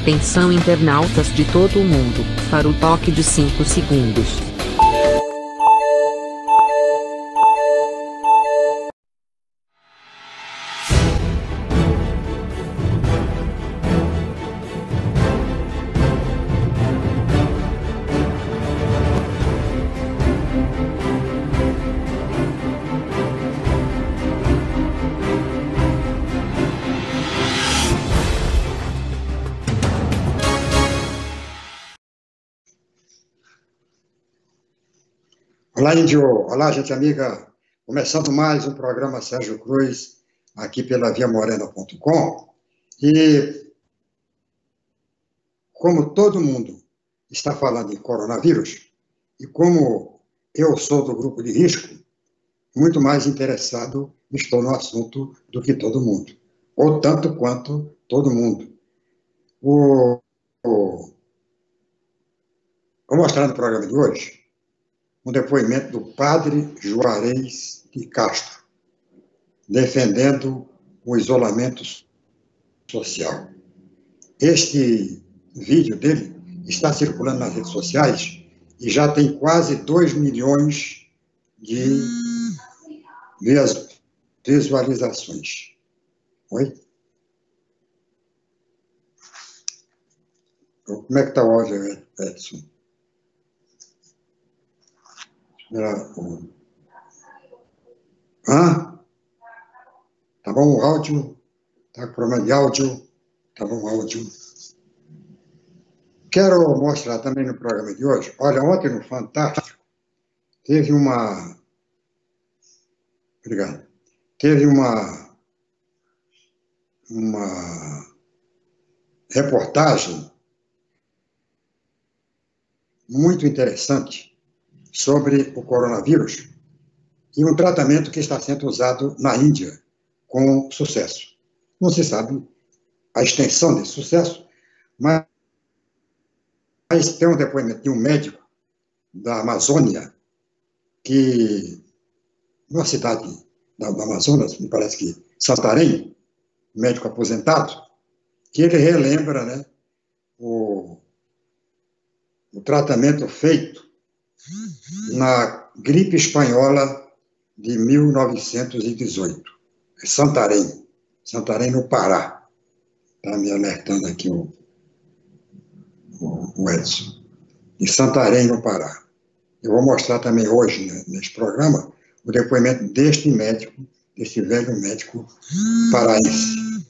Atenção internautas de todo o mundo, para o toque de 5 segundos. Olá, Índio. Olá, gente amiga. Começando mais um programa Sérgio Cruz, aqui pela viamorena.com. E, como todo mundo está falando em coronavírus, e como eu sou do grupo de risco, muito mais interessado estou no assunto do que todo mundo, ou tanto quanto todo mundo. Vou mostrar no programa de hoje um depoimento do padre Juarez de Castro, defendendo o isolamento social. Este vídeo dele está circulando nas redes sociais e já tem quase 2 milhões de visualizações. Oi? Como é que está o áudio, Edson? Tá bom o áudio? Tá com problema de áudio? Tá bom o áudio? Quero mostrar também no programa de hoje. Olha, ontem no Fantástico teve uma... Obrigado. Teve uma reportagem muito interessante sobre o coronavírus e um tratamento que está sendo usado na Índia com sucesso. Não se sabe a extensão desse sucesso, mas tem um depoimento de um médico da Amazônia, que, numa cidade da Amazonas, me parece que Santarém, médico aposentado, que ele relembra, né, o tratamento feito na gripe espanhola de 1918. Santarém no Pará. Está me alertando aqui o Edson. Em Santarém, no Pará. Eu vou mostrar também hoje, né, neste programa, o depoimento deste médico, desse velho médico paraense.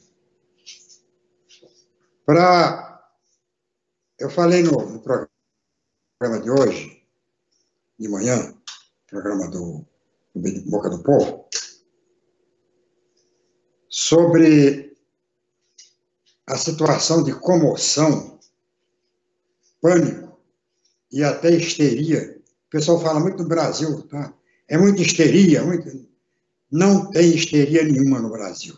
Eu falei no programa de hoje, de manhã, programa do Boca do Povo, sobre a situação de comoção, pânico e até histeria. O pessoal fala muito no Brasil, tá? É muita histeria. Não tem histeria nenhuma no Brasil.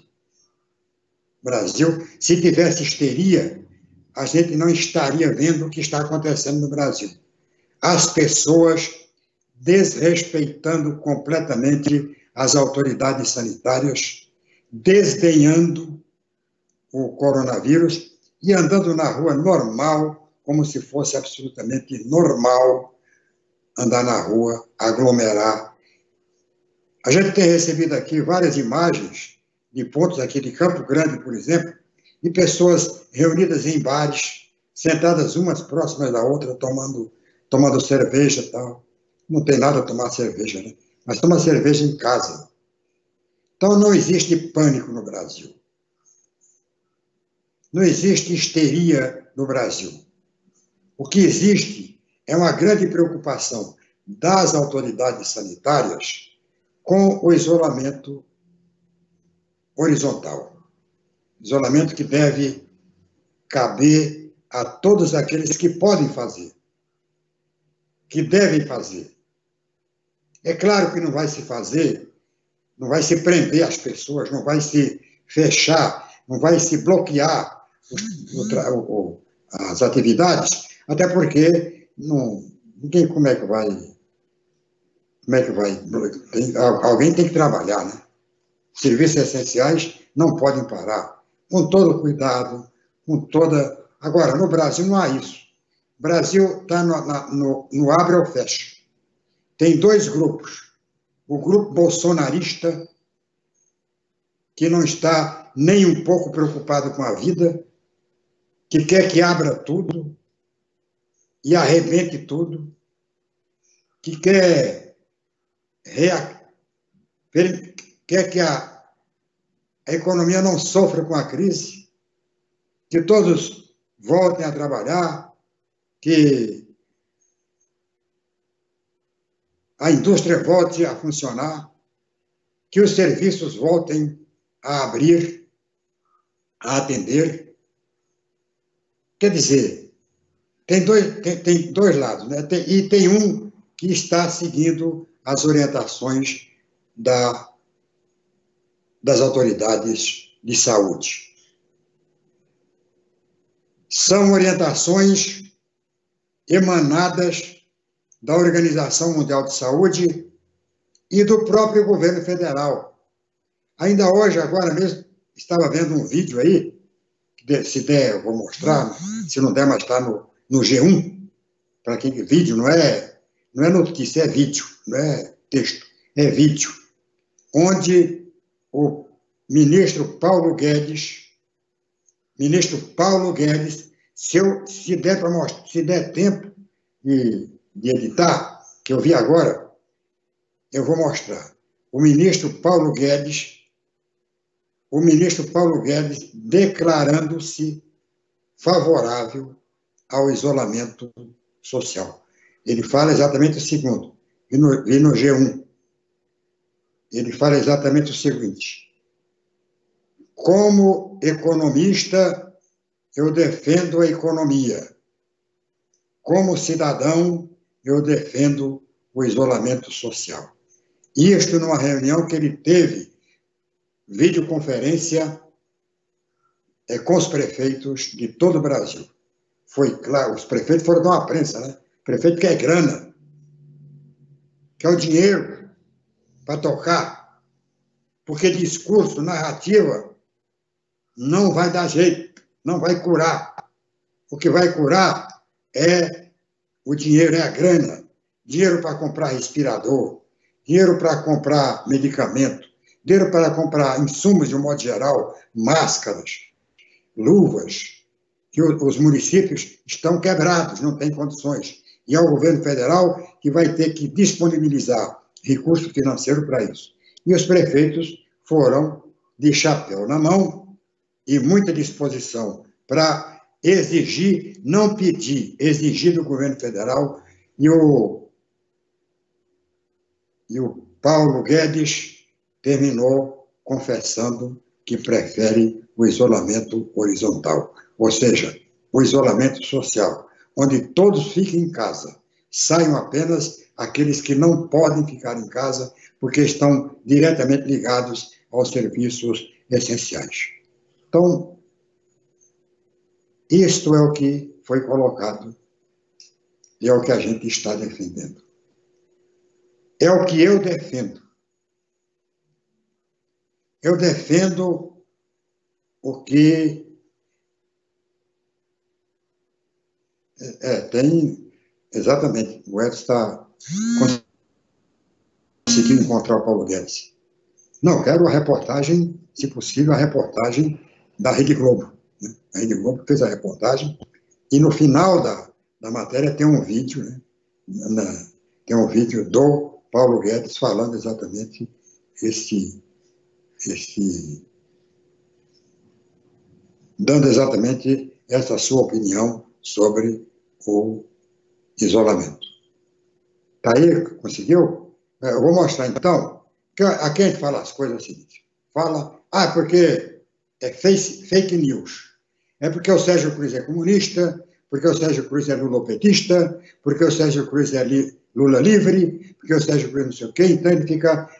Brasil, se tivesse histeria, a gente não estaria vendo o que está acontecendo no Brasil. As pessoas desrespeitando completamente as autoridades sanitárias, desdenhando o coronavírus e andando na rua normal, como se fosse absolutamente normal andar na rua, aglomerar. A gente tem recebido aqui várias imagens de pontos aqui de Campo Grande, por exemplo, de pessoas reunidas em bares, sentadas umas próximas da outra, tomando cerveja e tal. Não tem nada a tomar cerveja, né? Mas toma cerveja em casa. Então não existe pânico no Brasil. Não existe histeria no Brasil. O que existe é uma grande preocupação das autoridades sanitárias com o isolamento horizontal. Isolamento que deve caber a todos aqueles que podem fazer, que devem fazer. É claro que não vai se fazer, não vai se prender as pessoas, não vai se fechar, não vai se bloquear as atividades, até porque ninguém como é que vai, alguém tem que trabalhar, né? Serviços essenciais não podem parar, com todo o cuidado, com toda Agora, no Brasil não há isso. O Brasil está no abre ou fecha. Tem dois grupos. O grupo bolsonarista, que não está nem um pouco preocupado com a vida, que quer que abra tudo e arrebente tudo, que quer que a economia não sofra com a crise, que todos voltem a trabalhar, que a indústria volte a funcionar, que os serviços voltem a abrir, a atender. Quer dizer, tem dois lados, né? E tem um que está seguindo as orientações das autoridades de saúde. São orientações emanadas da Organização Mundial de Saúde e do próprio governo federal. Ainda hoje, agora mesmo, estava vendo um vídeo aí, que se der eu vou mostrar, se não der, mas está no G1, para quem vídeo, não é notícia, é vídeo, não é texto, é vídeo, onde o ministro Paulo Guedes, se der tempo de editar, que eu vi agora, eu vou mostrar. O ministro Paulo Guedes declarando-se favorável ao isolamento social. Ele fala exatamente o seguinte, vi no G1, ele fala exatamente o seguinte: como economista, eu defendo a economia. Como cidadão, eu defendo o isolamento social. Isto numa reunião que ele teve, videoconferência, com os prefeitos de todo o Brasil. Foi claro, os prefeitos foram dar uma prensa, né? O prefeito quer grana, quer o dinheiro para tocar, porque discurso, narrativa, não vai dar jeito, não vai curar. O que vai curar é o dinheiro, é a grana. Dinheiro para comprar respirador, dinheiro para comprar medicamento, dinheiro para comprar insumos de um modo geral, máscaras, luvas, que os municípios estão quebrados, não têm condições. E é o governo federal que vai ter que disponibilizar recurso financeiro para isso. E os prefeitos foram de chapéu na mão e muita disposição para exigir, não pedir, exigir do governo federal. E o Paulo Guedes terminou confessando que prefere o isolamento horizontal, ou seja, o isolamento social, onde todos fiquem em casa, saiam apenas aqueles que não podem ficar em casa porque estão diretamente ligados aos serviços essenciais. Então, isto é o que foi colocado e é o que a gente está defendendo. É o que eu defendo. Eu defendo o que tem exatamente. O Edson está conseguindo encontrar o Paulo Guedes. Não, quero a reportagem, se possível, a reportagem da Rede Globo. Né? A Rede Globo fez a reportagem e no final da matéria tem um vídeo, né? Tem um vídeo do Paulo Guedes falando exatamente dando exatamente essa sua opinião sobre o isolamento. Está aí? Conseguiu? Eu vou mostrar então. Aqui a gente fala as coisas seguintes. Fala, porque é fake news. É porque o Sérgio Cruz é comunista, porque o Sérgio Cruz é lulopetista, porque o Sérgio Cruz é Lula livre, porque o Sérgio Cruz não sei o quê, então ele fica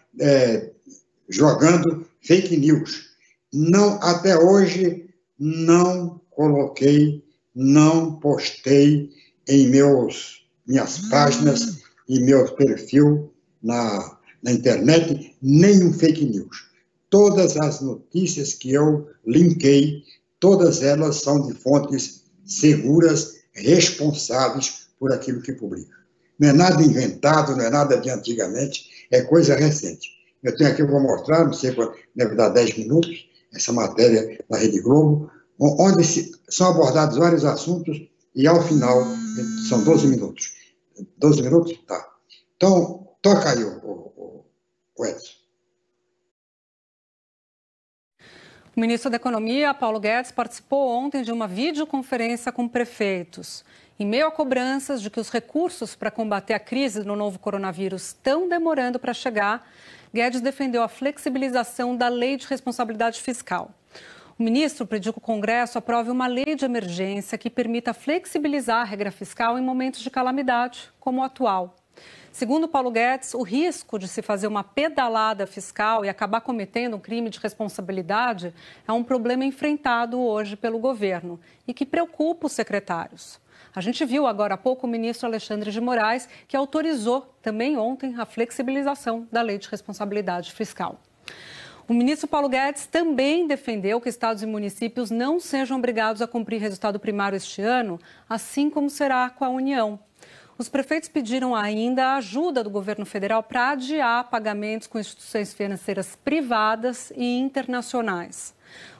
jogando fake news. Não, até hoje, não coloquei, não postei em minhas páginas e meu perfil na internet nenhum fake news. Todas as notícias que eu linkei, todas elas são de fontes seguras, responsáveis por aquilo que publica. Não é nada inventado, não é nada de antigamente, é coisa recente. Eu tenho aqui, eu vou mostrar, não sei quando, deve dar 10 minutos, essa matéria da Rede Globo, onde são abordados vários assuntos e, ao final, são 12 minutos. 12 minutos? Tá. Então, toca aí, o Edson. O ministro da Economia, Paulo Guedes, participou ontem de uma videoconferência com prefeitos. Em meio a cobranças de que os recursos para combater a crise do novo coronavírus estão demorando para chegar, Guedes defendeu a flexibilização da Lei de Responsabilidade Fiscal. O ministro pediu que o Congresso aprove uma lei de emergência que permita flexibilizar a regra fiscal em momentos de calamidade, como o atual. Segundo Paulo Guedes, o risco de se fazer uma pedalada fiscal e acabar cometendo um crime de responsabilidade é um problema enfrentado hoje pelo governo e que preocupa os secretários. A gente viu agora há pouco o ministro Alexandre de Moraes, que autorizou também ontem a flexibilização da Lei de Responsabilidade Fiscal. O ministro Paulo Guedes também defendeu que estados e municípios não sejam obrigados a cumprir resultado primário este ano, assim como será com a União. Os prefeitos pediram ainda a ajuda do governo federal para adiar pagamentos com instituições financeiras privadas e internacionais.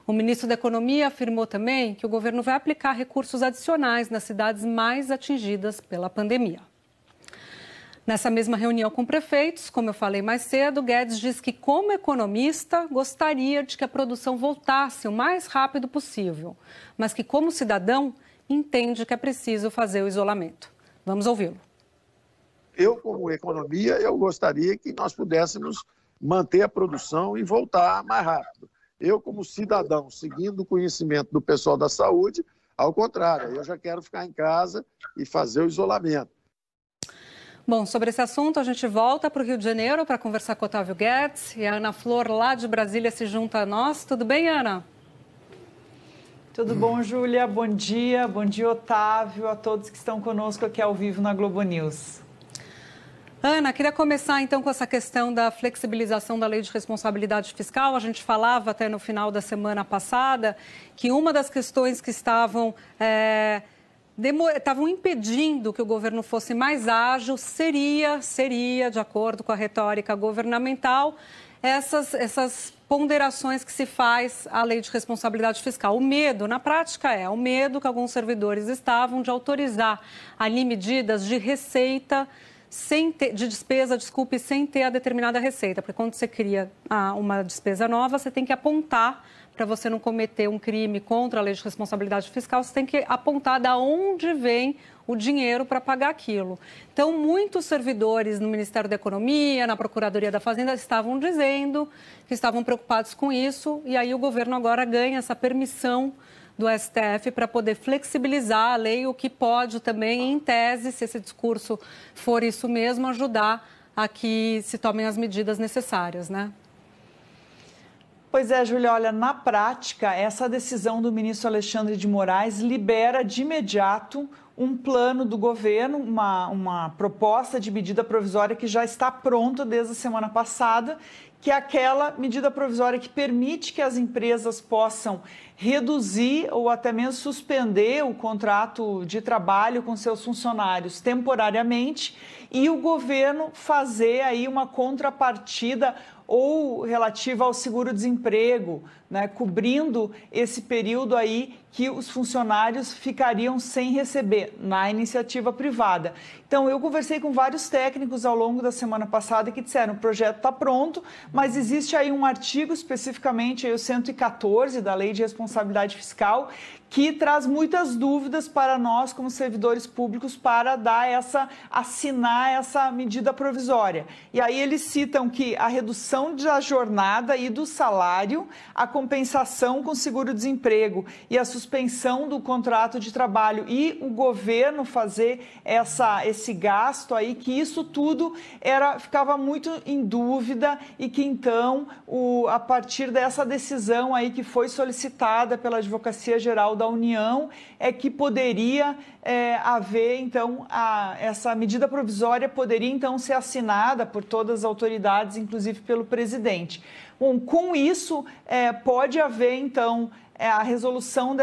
O ministro da Economia afirmou também que o governo vai aplicar recursos adicionais nas cidades mais atingidas pela pandemia. Nessa mesma reunião com prefeitos, como eu falei mais cedo, Guedes diz que, como economista, gostaria de que a produção voltasse o mais rápido possível, mas que, como cidadão, entende que é preciso fazer o isolamento. Vamos ouvi-lo. Eu, como economia, eu gostaria que nós pudéssemos manter a produção e voltar mais rápido. Eu, como cidadão, seguindo o conhecimento do pessoal da saúde, ao contrário, eu já quero ficar em casa e fazer o isolamento. Bom, sobre esse assunto, a gente volta para o Rio de Janeiro para conversar com o Otávio Guedes. E a Ana Flor, lá de Brasília, se junta a nós. Tudo bem, Ana? Tudo bom, Júlia? Bom dia, Otávio, a todos que estão conosco aqui ao vivo na Globo News. Ana, queria começar então com essa questão da flexibilização da Lei de Responsabilidade Fiscal. A gente falava até no final da semana passada que uma das questões que estavam impedindo que o governo fosse mais ágil seria, de acordo com a retórica governamental, essas ponderações que se faz à Lei de Responsabilidade Fiscal. O medo, na prática, o medo que alguns servidores estavam de autorizar ali medidas de receita, sem ter a determinada receita. Porque quando você cria uma despesa nova, você tem que apontar, para você não cometer um crime contra a Lei de Responsabilidade Fiscal, você tem que apontar de onde vem o dinheiro para pagar aquilo. Então, muitos servidores no Ministério da Economia, na Procuradoria da Fazenda, estavam dizendo que estavam preocupados com isso, e aí o governo agora ganha essa permissão do STF para poder flexibilizar a lei, o que pode também, em tese, se esse discurso for isso mesmo, ajudar a que se tomem as medidas necessárias, né? Pois é, Júlia, olha, na prática, essa decisão do ministro Alexandre de Moraes libera de imediato um plano do governo, uma proposta de medida provisória que já está pronta desde a semana passada, que é aquela medida provisória que permite que as empresas possam reduzir ou até mesmo suspender o contrato de trabalho com seus funcionários temporariamente e o governo fazer aí uma contrapartida ou relativa ao seguro-desemprego, né, cobrindo esse período aí que os funcionários ficariam sem receber na iniciativa privada. Então, eu conversei com vários técnicos ao longo da semana passada que disseram que o projeto está pronto, mas existe aí um artigo, especificamente aí o 114 da Lei de Responsabilidade Fiscal, que traz muitas dúvidas para nós, como servidores públicos, para assinar essa medida provisória. E aí eles citam que a redução da jornada e do salário, a compensação com seguro-desemprego e a suspensão do contrato de trabalho e o governo fazer esse gasto aí, que isso tudo ficava muito em dúvida e que então, a partir dessa decisão aí que foi solicitada pela Advocacia Geral da União, é que poderia haver, então, essa medida provisória poderia, então, ser assinada por todas as autoridades, inclusive pelo presidente. Bom, com isso, pode haver, então, a resolução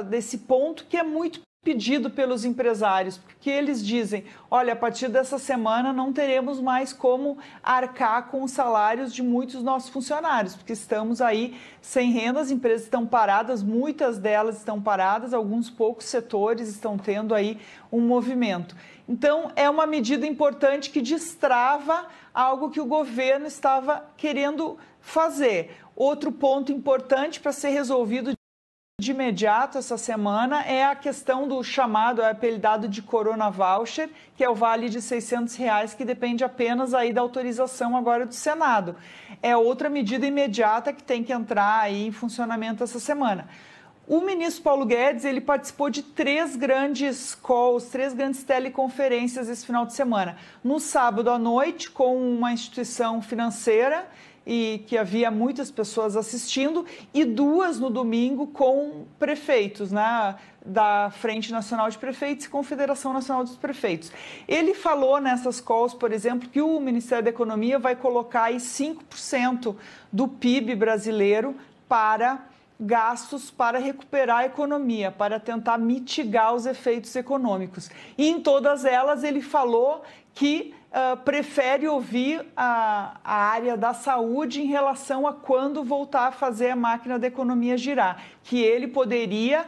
desse ponto que é muito pedido pelos empresários, porque eles dizem, olha, a partir dessa semana não teremos mais como arcar com os salários de muitos dos nossos funcionários, porque estamos aí sem renda, as empresas estão paradas, muitas delas estão paradas, alguns poucos setores estão tendo aí um movimento. Então, é uma medida importante que destrava algo que o governo estava querendo fazer. Outro ponto importante para ser resolvido de imediato essa semana é a questão do chamado, apelidado de Corona Voucher, que é o vale de R$600, que depende apenas aí da autorização agora do Senado. É outra medida imediata que tem que entrar aí em funcionamento essa semana. O ministro Paulo Guedes, ele participou de 3 grandes calls, 3 grandes teleconferências esse final de semana. No sábado à noite, com uma instituição financeira, e que havia muitas pessoas assistindo, e 2 no domingo com prefeitos, né, da Frente Nacional de Prefeitos e Confederação Nacional dos Prefeitos. Ele falou nessas calls, por exemplo, que o Ministério da Economia vai colocar aí 5% do PIB brasileiro para gastos para recuperar a economia, para tentar mitigar os efeitos econômicos. E em todas elas ele falou que prefere ouvir a área da saúde em relação a quando voltar a fazer a máquina da economia girar. Que ele poderia,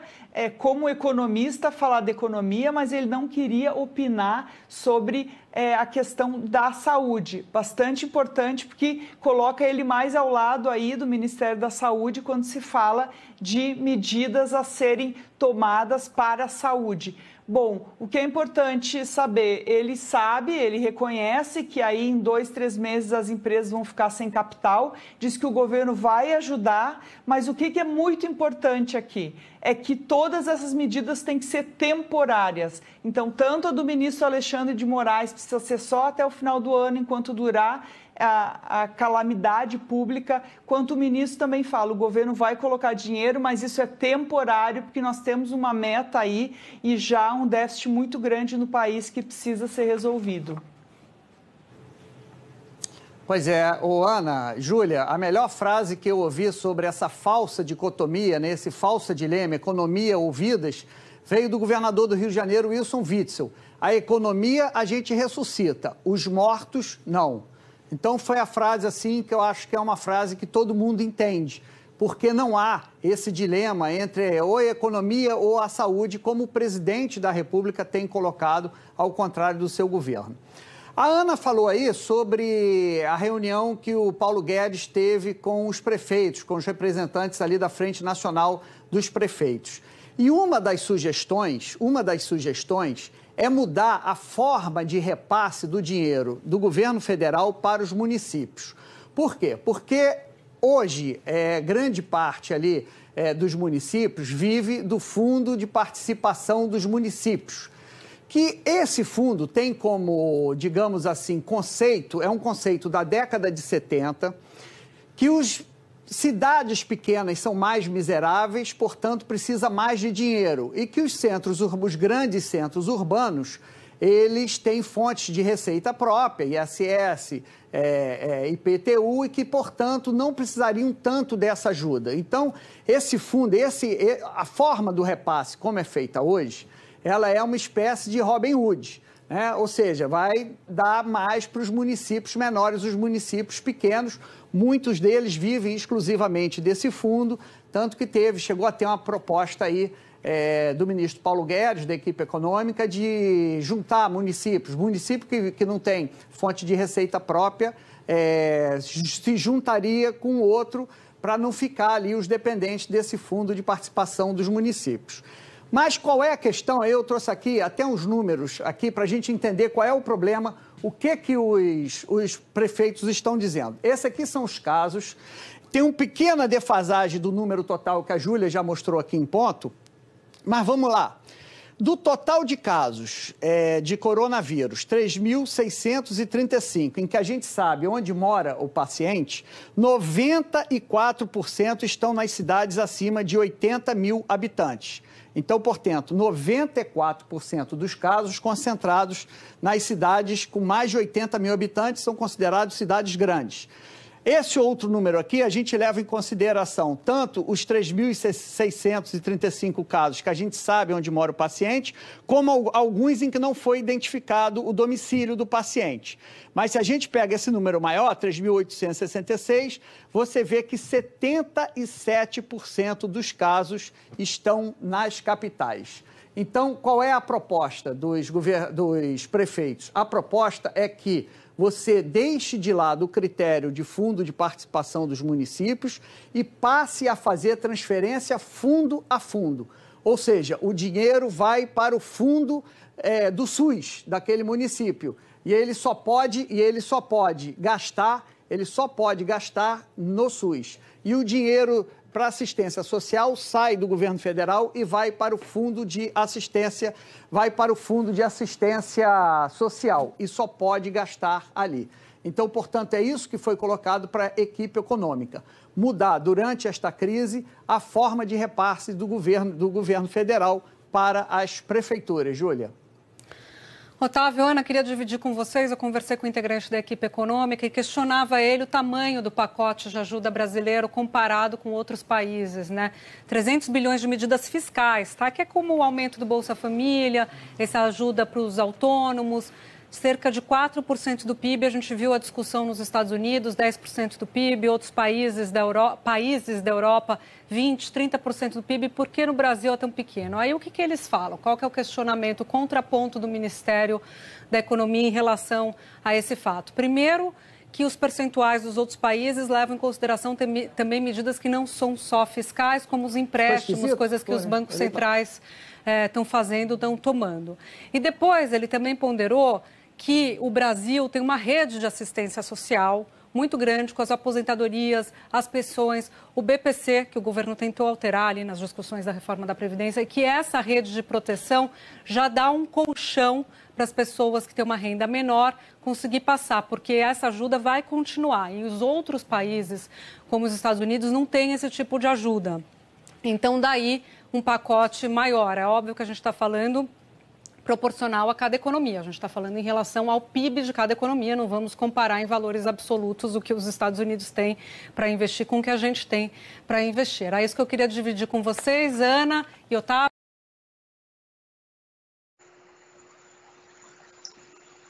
como economista, falar da economia, mas ele não queria opinar sobre a questão da saúde. Bastante importante, porque coloca ele mais ao lado aí do Ministério da Saúde quando se fala de medidas a serem tomadas para a saúde. Bom, o que é importante saber, ele sabe, ele reconhece que aí em 2, 3 meses as empresas vão ficar sem capital, diz que o governo vai ajudar, mas o que é muito importante aqui é que todas essas medidas têm que ser temporárias. Então, tanto a do ministro Alexandre de Moraes precisa ser só até o final do ano, enquanto durar a calamidade pública, quanto o ministro também fala, o governo vai colocar dinheiro, mas isso é temporário, porque nós temos uma meta aí e já um déficit muito grande no país que precisa ser resolvido. Pois é, Ana, Júlia, a melhor frase que eu ouvi sobre essa falsa dicotomia, né, esse falso dilema, economia ou vidas, veio do governador do Rio de Janeiro, Wilson Witzel. A economia a gente ressuscita, os mortos não. Então foi a frase assim que eu acho que é uma frase que todo mundo entende, porque não há esse dilema entre ou a economia ou a saúde, como o presidente da República tem colocado, ao contrário do seu governo. A Ana falou aí sobre a reunião que o Paulo Guedes teve com os prefeitos, com os representantes ali da Frente Nacional dos Prefeitos. E uma das sugestões é mudar a forma de repasse do dinheiro do governo federal para os municípios. Por quê? Porque hoje, grande parte ali dos municípios vive do Fundo de Participação dos Municípios, que esse fundo tem como, digamos assim, conceito, é um conceito da década de 70, que os cidades pequenas são mais miseráveis, portanto, precisa mais de dinheiro. E que os grandes centros urbanos, eles têm fontes de receita própria, ISS, IPTU, e que, portanto, não precisariam tanto dessa ajuda. Então, esse fundo, a forma do repasse, como é feita hoje, ela é uma espécie de Robin Hood. Ou seja, vai dar mais para os municípios menores, os municípios pequenos. Muitos deles vivem exclusivamente desse fundo, tanto que chegou a ter uma proposta aí do ministro Paulo Guedes, da equipe econômica, de juntar municípios que não tem fonte de receita própria, se juntaria com outro para não ficar ali os dependentes desse fundo de participação dos municípios. Mas qual é a questão? Eu trouxe aqui até uns números aqui para a gente entender qual é o problema, o que os prefeitos estão dizendo. Esses aqui são os casos. Tem uma pequena defasagem do número total que a Júlia já mostrou aqui em ponto, mas vamos lá. Do total de casos de coronavírus, 3.635, em que a gente sabe onde mora o paciente, 94% estão nas cidades acima de 80 mil habitantes. Então, portanto, 94% dos casos concentrados nas cidades com mais de 80 mil habitantes são considerados cidades grandes. Esse outro número aqui, a gente leva em consideração tanto os 3.635 casos que a gente sabe onde mora o paciente, como alguns em que não foi identificado o domicílio do paciente. Mas se a gente pega esse número maior, 3.866, você vê que 77% dos casos estão nas capitais. Então, qual é a proposta dos prefeitos? A proposta é que você deixe de lado o critério de fundo de participação dos municípios e passe a fazer transferência fundo a fundo. Ou seja, o dinheiro vai para o fundo do SUS, daquele município. E ele só pode gastar no SUS. E o dinheiro para assistência social sai do governo federal e vai para o fundo de assistência, social e só pode gastar ali. Então, portanto, é isso que foi colocado para a equipe econômica. Mudar, durante esta crise, a forma de repasse do governo federal para as prefeituras. Júlia. Otávio, Ana, queria dividir com vocês, eu conversei com o integrante da equipe econômica e questionava ele o tamanho do pacote de ajuda brasileiro comparado com outros países, né? 300 bilhões de medidas fiscais, tá? Que é como o aumento do Bolsa Família, essa ajuda para os autônomos, cerca de 4% do PIB, a gente viu a discussão nos Estados Unidos, 10% do PIB, outros países da Europa, 20%, 30% do PIB, por que no Brasil é tão pequeno? Aí o que eles falam? Qual que é o questionamento, o contraponto do Ministério da Economia em relação a esse fato? Primeiro, que os percentuais dos outros países levam em consideração também medidas que não são só fiscais, como os empréstimos, coisas que os bancos centrais estão fazendo, estão tomando. E depois ele também ponderou que o Brasil tem uma rede de assistência social muito grande com as aposentadorias, as pensões, o BPC, que o governo tentou alterar ali nas discussões da reforma da Previdência, e que essa rede de proteção já dá um colchão para as pessoas que têm uma renda menor conseguir passar, porque essa ajuda vai continuar. E os outros países, como os Estados Unidos, não têm esse tipo de ajuda. Então, daí um pacote maior. É óbvio que a gente está falando proporcional a cada economia. A gente está falando em relação ao PIB de cada economia, não vamos comparar em valores absolutos o que os Estados Unidos têm para investir com o que a gente tem para investir. Era isso que eu queria dividir com vocês, Ana e Otávio.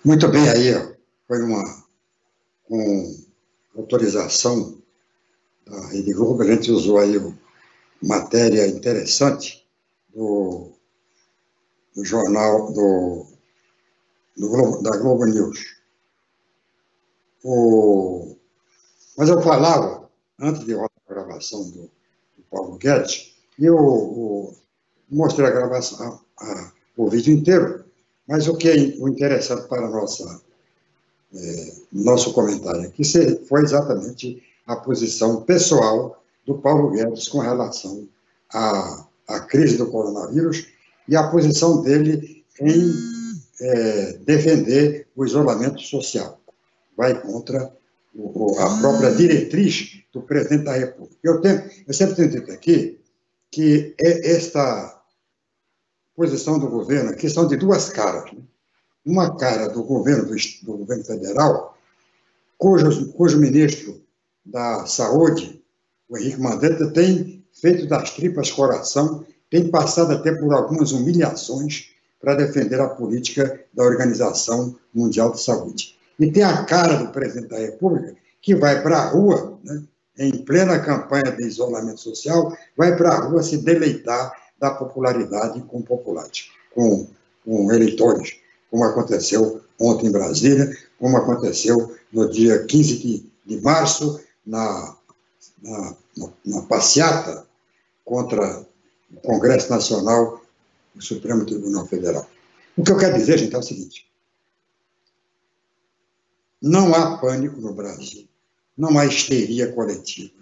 Muito bem, aí ó, foi com autorização da Rede Globo, a gente usou aí matéria interessante do jornal da Globo News. Mas eu falava, antes de rodar a gravação do Paulo Guedes, e eu mostrei a gravação, o vídeo inteiro, mas o interessante para nosso comentário aqui foi exatamente a posição pessoal do Paulo Guedes com relação à crise do coronavírus e a posição dele em defender o isolamento social. Vai contra a própria diretriz do presidente da República. Eu sempre tenho dito aqui que esta posição do governo aqui são de duas caras. Né? Uma cara do governo federal, cujo ministro da Saúde, o Henrique Mandetta, tem feito das tripas coração, tem passado até por algumas humilhações para defender a política da Organização Mundial de Saúde. E tem a cara do presidente da República, que vai para a rua, né, em plena campanha de isolamento social, vai para a rua se deleitar da popularidade com eleitores, como aconteceu ontem em Brasília, como aconteceu no dia 15 de março, na passeata contra o Congresso Nacional e o Supremo Tribunal Federal. O que eu quero dizer, gente, é o seguinte: não há pânico no Brasil, não há histeria coletiva.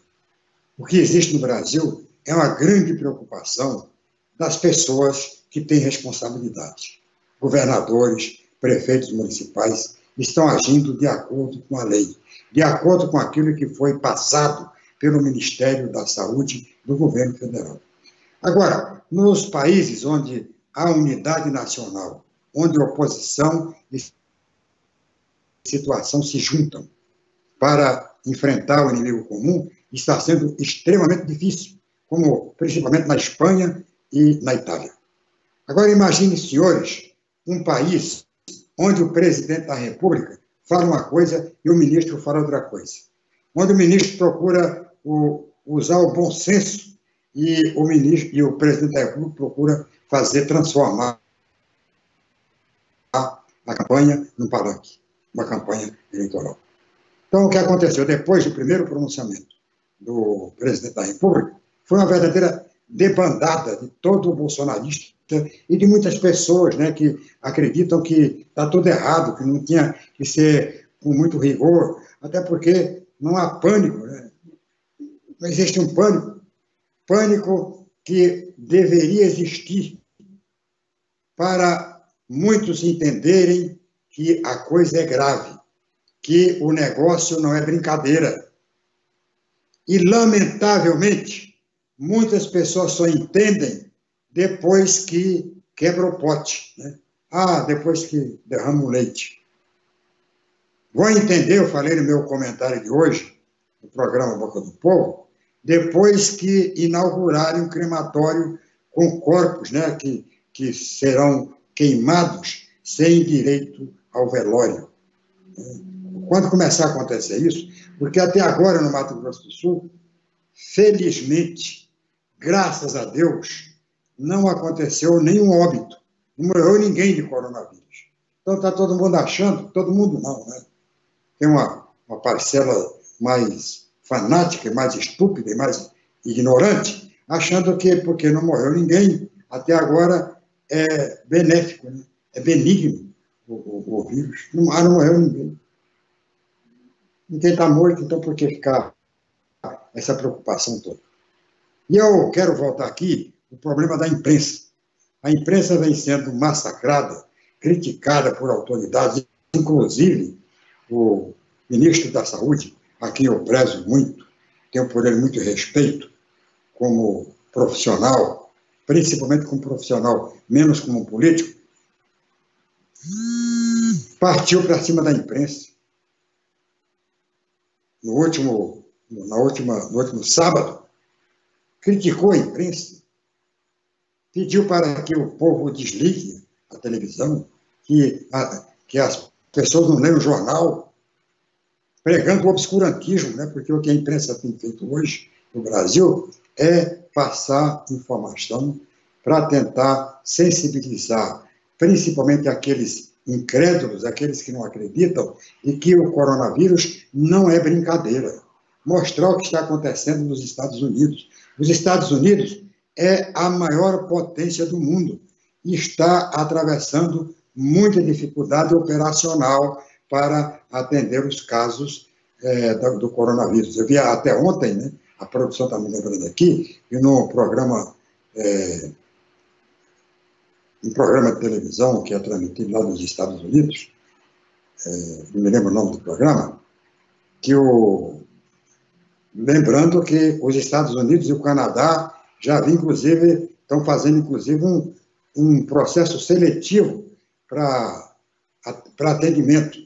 O que existe no Brasil é uma grande preocupação das pessoas que têm responsabilidade. Governadores, prefeitos municipais estão agindo de acordo com a lei, de acordo com aquilo que foi passado pelo Ministério da Saúde do governo federal. Agora, nos países onde há unidade nacional, onde oposição e situação se juntam para enfrentar o inimigo comum está sendo extremamente difícil, como principalmente na Espanha e na Itália. Agora, imagine, senhores, um país onde o presidente da República fala uma coisa e o ministro fala outra coisa. Onde o ministro procura usar o bom senso e o presidente da República procura transformar a campanha num palanque, uma campanha eleitoral. Então, o que aconteceu depois do primeiro pronunciamento do presidente da República foi uma verdadeira debandada de todo o bolsonarista e de muitas pessoas, né, que acreditam que está tudo errado, que não tinha que ser com muito rigor, até porque não há pânico, né? Não existe um pânico que deveria existir para muitos entenderem que a coisa é grave, que o negócio não é brincadeira. E, lamentavelmente, muitas pessoas só entendem depois que quebra o pote, né? Depois que derrama o leite. Vou entender, eu falei no meu comentário de hoje, no programa Boca do Povo, depois que inaugurarem um crematório com corpos, né, que serão queimados sem direito ao velório. Quando começar a acontecer isso, porque até agora no Mato Grosso do Sul, felizmente, graças a Deus, não aconteceu nenhum óbito, não morreu ninguém de coronavírus. Então está todo mundo achando, todo mundo não, né? Tem uma parcela mais fanática, mais estúpida e mais ignorante, achando que porque não morreu ninguém, até agora é benéfico, né? É benigno o vírus. Não morreu ninguém. Ninguém está morto, então por que ficar essa preocupação toda? E eu quero voltar aqui o problema da imprensa. A imprensa vem sendo massacrada, criticada por autoridades, inclusive o ministro da Saúde, a quem eu prezo muito, tenho por ele muito respeito como profissional, principalmente como profissional, menos como um político, partiu para cima da imprensa. No último sábado, criticou a imprensa, pediu para que o povo desligue a televisão, que as pessoas não leiam o jornal, pregando o obscurantismo, né? Porque o que a imprensa tem feito hoje no Brasil é passar informação para tentar sensibilizar, principalmente aqueles incrédulos, aqueles que não acreditam, e que o coronavírus não é brincadeira. Mostrar o que está acontecendo nos Estados Unidos. Os Estados Unidos é a maior potência do mundo e está atravessando muita dificuldade operacional para atender os casos do coronavírus. Eu vi até ontem, né, a produção está me lembrando aqui, e no programa, um programa de televisão que é transmitido lá nos Estados Unidos, não me lembro o nome do programa, lembrando que os Estados Unidos e o Canadá estão fazendo, inclusive, um processo seletivo para atendimento.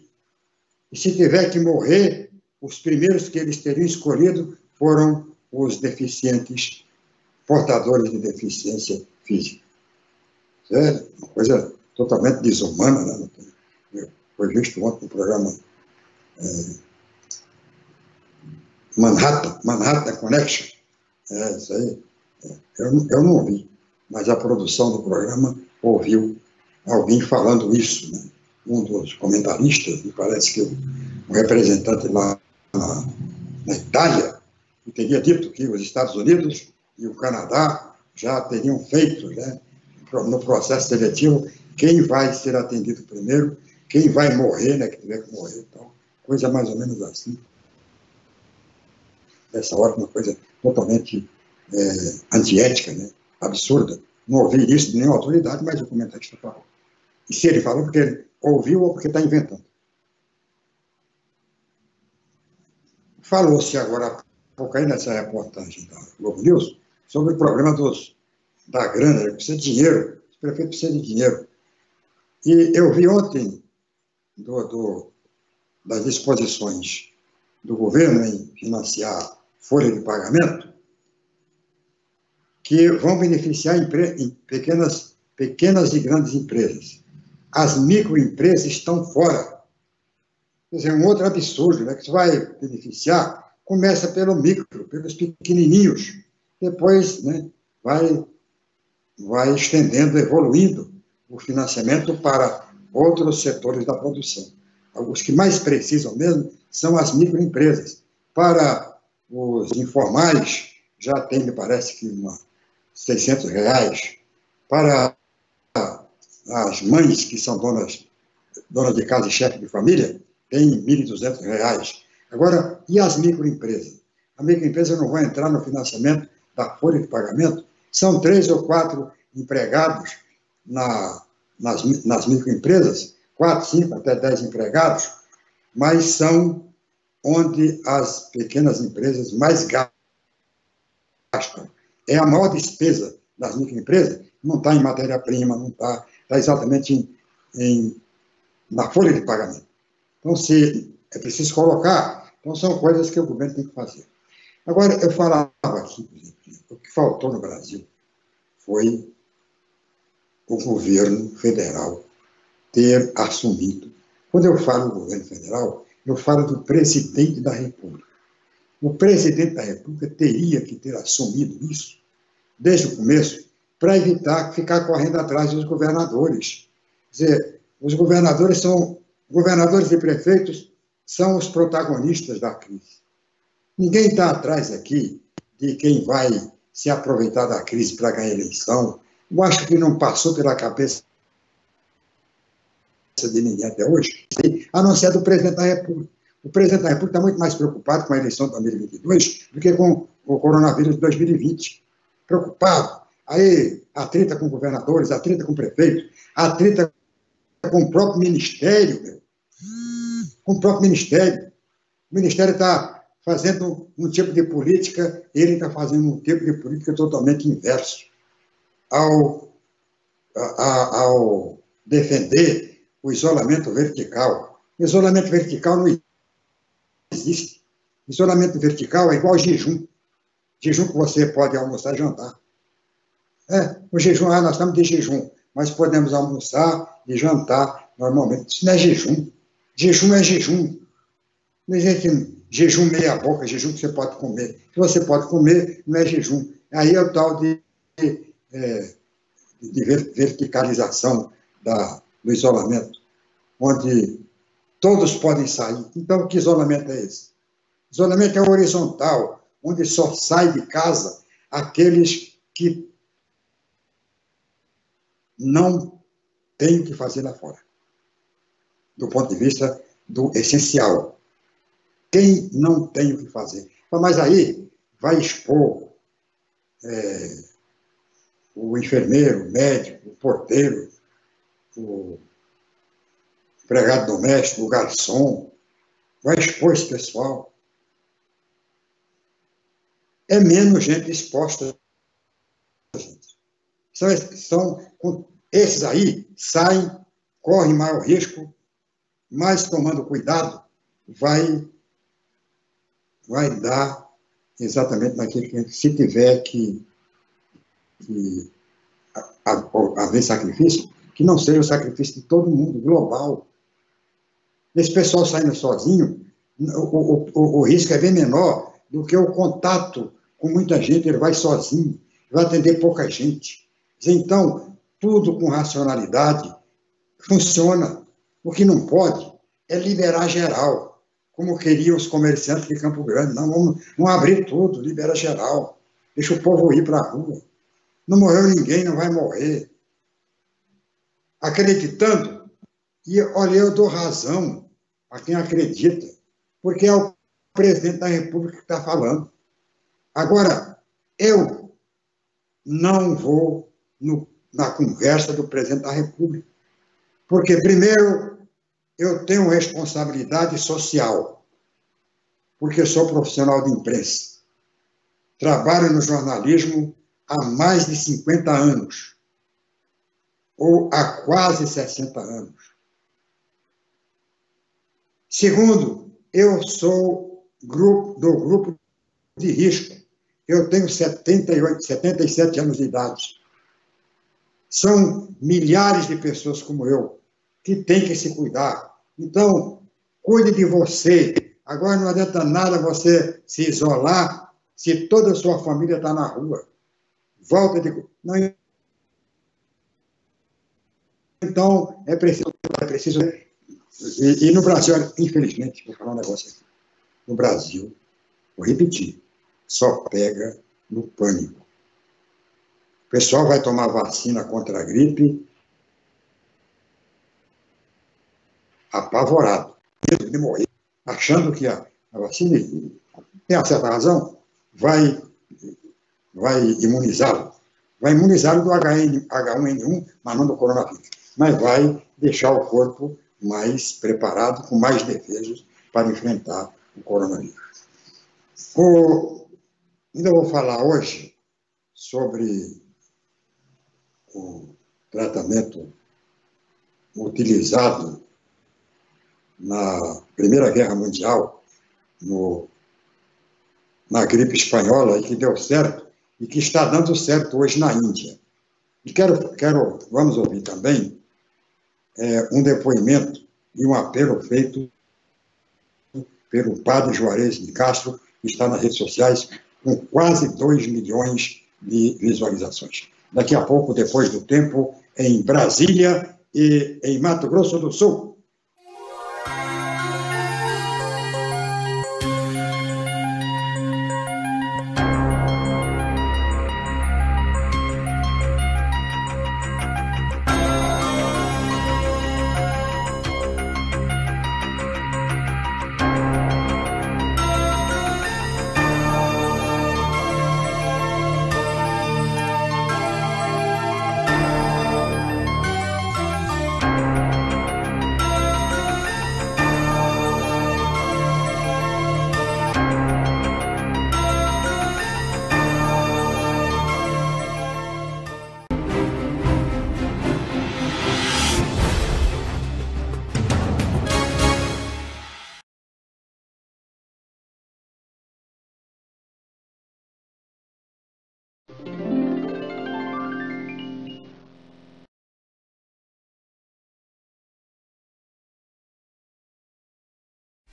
E se tiver que morrer, os primeiros que eles teriam escolhido foram os deficientes, portadores de deficiência física. É uma coisa totalmente desumana, né? Foi visto ontem no programa Manhattan Connection. Isso aí. Eu não ouvi, mas a produção do programa ouviu alguém falando isso, né? Um dos comentaristas, me parece que um representante lá na Itália, teria dito que os Estados Unidos e o Canadá já teriam feito, né, no processo seletivo, quem vai ser atendido primeiro, quem vai morrer, né, que tiver que morrer, então, coisa mais ou menos assim. Nessa hora, uma coisa totalmente antiética, né, absurda. Não ouvi isso de nenhuma autoridade, mas o comentarista falou. E se ele falou, porque ele ouviu ou porque está inventando. Falou-se agora há pouco aí nessa reportagem da Globo News sobre o problema da grana, precisa de dinheiro, os prefeitos precisam de dinheiro. E eu vi ontem das disposições do governo em financiar folha de pagamento, que vão beneficiar em pequenas e grandes empresas. As microempresas estão fora. Quer dizer, um outro absurdo, né, que vai beneficiar, começa pelo micro, pelos pequenininhos, depois, né, vai estendendo, evoluindo o financiamento para outros setores da produção. Os que mais precisam mesmo são as microempresas. Para os informais, já tem, me parece que, R$600. Para as mães que são donas de casa e chefe de família, tem R$1.200. Agora, e as microempresas? A microempresa não vai entrar no financiamento da folha de pagamento? São 3 ou 4 empregados nas microempresas, 4, 5, até 10 empregados, mas são onde as pequenas empresas mais gastam. É a maior despesa das microempresas, não está em matéria-prima, não está exatamente na folha de pagamento. Então, se é preciso colocar, então são coisas que o governo tem que fazer. Agora, eu falava aqui, o que faltou no Brasil foi o governo federal ter assumido. Quando eu falo do governo federal, eu falo do presidente da República. O presidente da República teria que ter assumido isso desde o começo para evitar ficar correndo atrás dos governadores. Quer dizer, os governadores e prefeitos são os protagonistas da crise. Ninguém está atrás aqui de quem vai se aproveitar da crise para ganhar eleição. Eu acho que não passou pela cabeça de ninguém até hoje, a não ser do presidente da República. O presidente da República está muito mais preocupado com a eleição de 2022 do que com o coronavírus de 2020. Preocupado. Aí, atrita com governadores, atrita com prefeitos, atrita com o próprio ministério, meu. Com o próprio ministério. O ministério está fazendo um tipo de política, ele está fazendo um tipo de política totalmente inverso ao defender o isolamento vertical. O isolamento vertical não existe. O isolamento vertical é igual ao jejum. Jejum que você pode almoçar e jantar. O jejum, nós estamos de jejum, mas podemos almoçar e jantar normalmente. Isso não é jejum. Jejum é jejum. Não existe jejum meia boca, jejum que você pode comer. Se você pode comer, não é jejum. Aí é o tal de verticalização do isolamento, onde todos podem sair. Então, que isolamento é esse? Isolamento é horizontal, onde só sai de casa aqueles que não têm o que fazer lá fora, do ponto de vista do essencial. Quem não tem o que fazer? Mas aí vai expor o enfermeiro, o médico, o porteiro, o empregado doméstico, o garçom, vai expor esse pessoal. É menos gente exposta. Esses aí saem, correm maior risco, mas tomando cuidado, vai dar exatamente naquilo que se tiver que haver sacrifício, que não seja o sacrifício de todo mundo, global. Esse pessoal saindo sozinho, o risco é bem menor do que o contato com muita gente, ele vai sozinho, vai atender pouca gente. Então, tudo com racionalidade funciona. O que não pode é liberar geral, como queriam os comerciantes de Campo Grande. Não, vamos abrir tudo, libera geral, deixa o povo ir para a rua. Não morreu ninguém, não vai morrer. Acreditando, e olha, eu dou razão a quem acredita, porque é o presidente da República que está falando. Agora, eu não vou na conversa do presidente da República, porque, primeiro, eu tenho responsabilidade social, porque sou profissional de imprensa. Trabalho no jornalismo há mais de 50 anos, ou há quase 60 anos. Segundo, eu sou do grupo de risco. Eu tenho 77 anos de idade. São milhares de pessoas como eu que têm que se cuidar. Então, cuide de você. Agora não adianta nada você se isolar se toda a sua família está na rua. Volta de... Não... Então, é preciso... E no Brasil, infelizmente, vou falar um negócio aqui. No Brasil, vou repetir, só pega no pânico. O pessoal vai tomar vacina contra a gripe apavorado, medo de morrer, achando que a vacina, tem uma certa razão, vai imunizá-lo. Vai imunizá-lo do H1N1, mas não do coronavírus. Mas vai deixar o corpo mais preparado, com mais defesas para enfrentar o coronavírus. Ainda vou falar hoje sobre o tratamento utilizado na Primeira Guerra Mundial, na gripe espanhola, e que deu certo, e que está dando certo hoje na Índia. E vamos ouvir também um depoimento e um apelo feito pelo padre Juarez de Castro, que está nas redes sociais, com quase 2 milhões de visualizações. Daqui a pouco, depois do tempo, em Brasília e em Mato Grosso do Sul.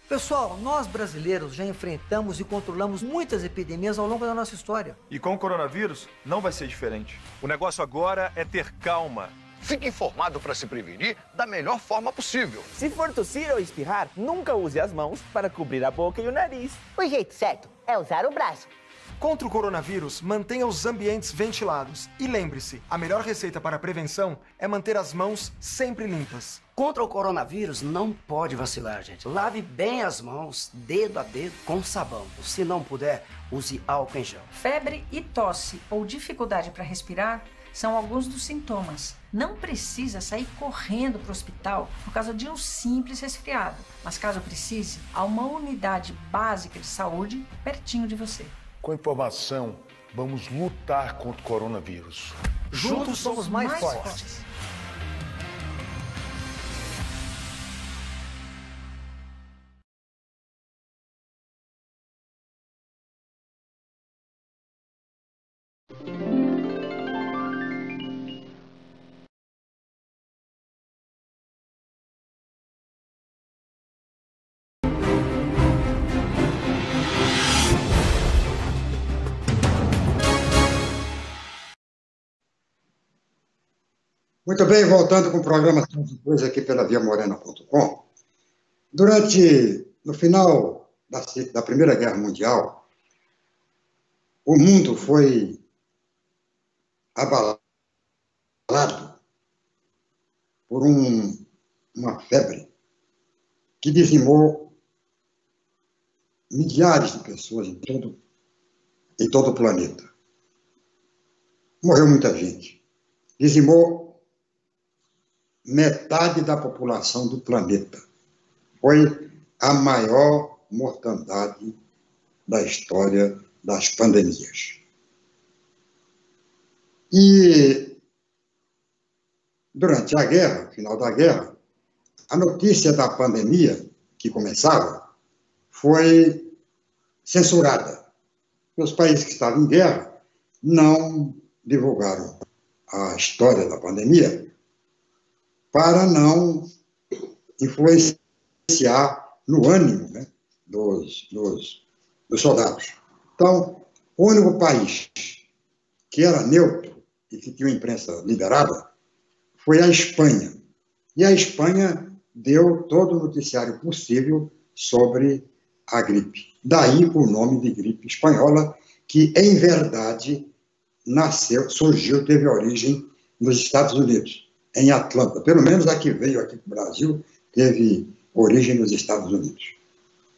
Pessoal, nós brasileiros já enfrentamos e controlamos muitas epidemias ao longo da nossa história. E com o coronavírus não vai ser diferente. O negócio agora é ter calma. Fique informado para se prevenir da melhor forma possível. Se for tossir ou espirrar, nunca use as mãos para cobrir a boca e o nariz. O jeito certo é usar o braço. Contra o coronavírus, mantenha os ambientes ventilados. E lembre-se, a melhor receita para a prevenção é manter as mãos sempre limpas. Contra o coronavírus, não pode vacilar, gente. Lave bem as mãos, dedo a dedo, com sabão. Se não puder, use álcool em gel. Febre e tosse ou dificuldade para respirar são alguns dos sintomas. Não precisa sair correndo para o hospital por causa de um simples resfriado. Mas caso precise, há uma unidade básica de saúde pertinho de você. Com informação, vamos lutar contra o coronavírus. Juntos somos mais fortes. Muito bem, voltando com o programa Depois aqui pela viamorena.com. No final da Primeira Guerra Mundial, o mundo foi abalado por uma febre que dizimou milhares de pessoas em todo o planeta. Morreu muita gente. Dizimou metade da população do planeta. Foi a maior mortandade da história das pandemias. E, durante a guerra, final da guerra, a notícia da pandemia que começava foi censurada. Os países que estavam em guerra não divulgaram a história da pandemia para não influenciar no ânimo, né, dos soldados. Então, o único país que era neutro e que tinha uma imprensa liberada foi a Espanha. E a Espanha deu todo o noticiário possível sobre a gripe. Daí o nome de gripe espanhola, que, em verdade, surgiu, teve origem nos Estados Unidos, em Atlanta. Pelo menos a que veio aqui para o Brasil, teve origem nos Estados Unidos.